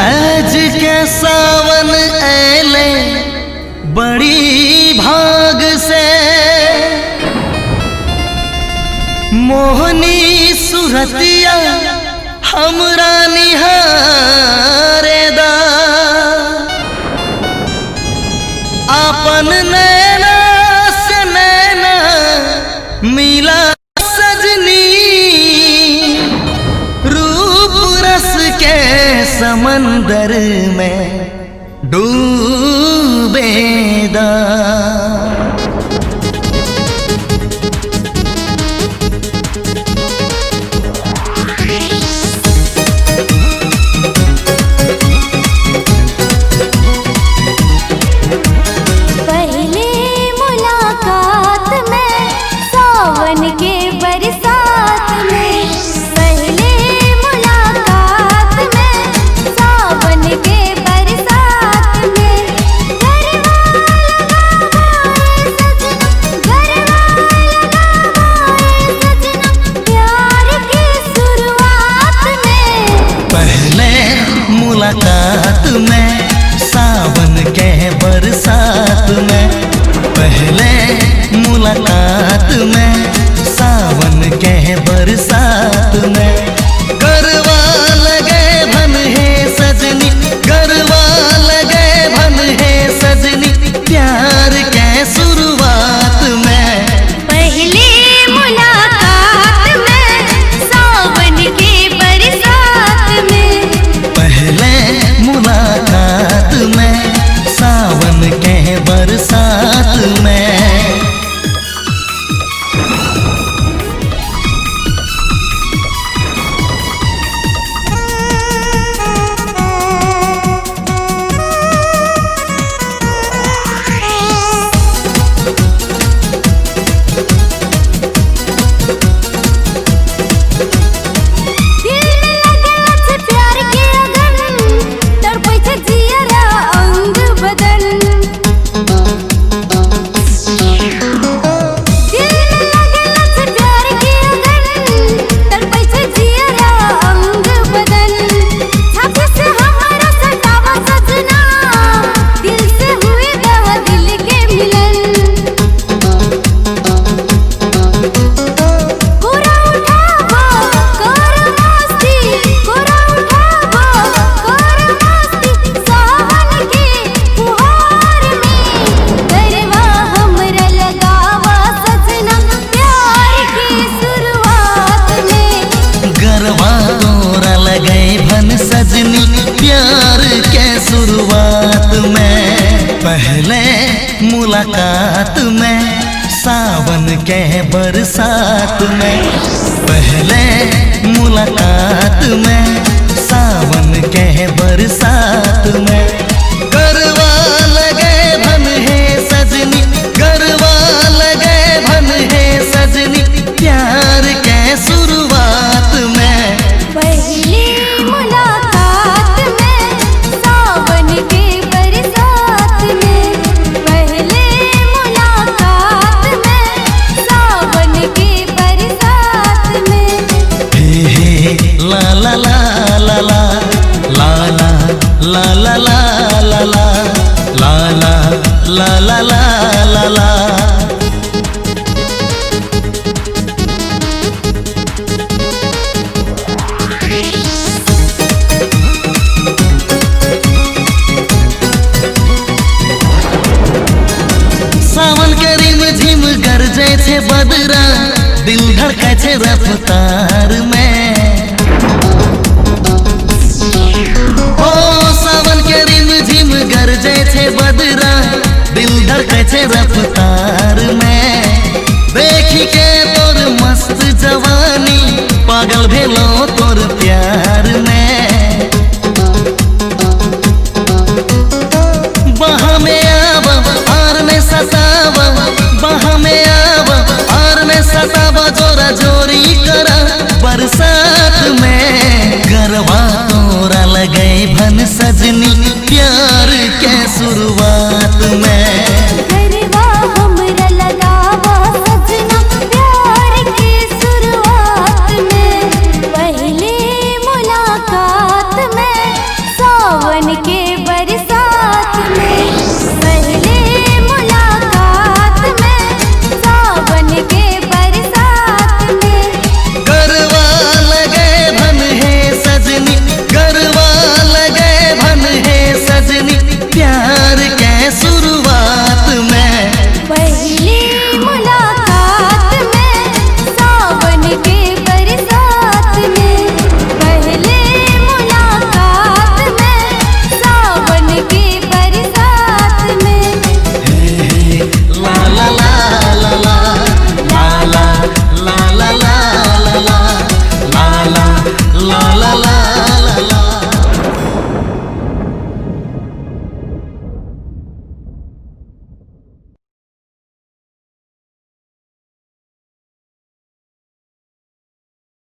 आज के सावन ऐले बड़ी भाग से, मोहनी सुरतिया हमरा निहारे दा, आपन नैना से नैना मिला सजनी, रूप रस के समंदर में डूबेदा। मुलाकात में सावन के बरसात में, पहले मुलाकात में सावन के बरसात में, गरबा लगे भन है सजनी, गरबा लगे भन है सजनी, प्यार के शुरुआत में। पहले मुलाकात में सावन के बरसात में, पहले मुलाकात में सावन के बरसात में। सजनी प्यार के शुरुआत में, पहले मुलाकात में सावन के बरसात में, पहले मुलाकात में सावन के बरसात में, गरबा लगे भन है सजनी, गरबा लगे भन है सजनी, प्यार के शुरुआत में। पहले मुलाकात में सावन के बरसात में, पहले मुलाकात में सावन के बरसात में। हे ला ला ला ला ला ला ला ला ला ला ला ला ला ला ला ला ला। सावन के रिम झिम गरजे छे बदरा, दिल धड़के छे रफ्तार में। ओ सावन के रिम झिम गरजे छे बदरा, दिल धड़के छे रफ्तार में। देखी के तोर मस्त जवानी, पागल भेलो तोर प्यार में। बहा में आव आर में सताव, बहा में आव आर में सताव, जोरा जोरी करा बरसात में। गरबा तोरा लगे भन सजनी, प्यार के शुरुआत में।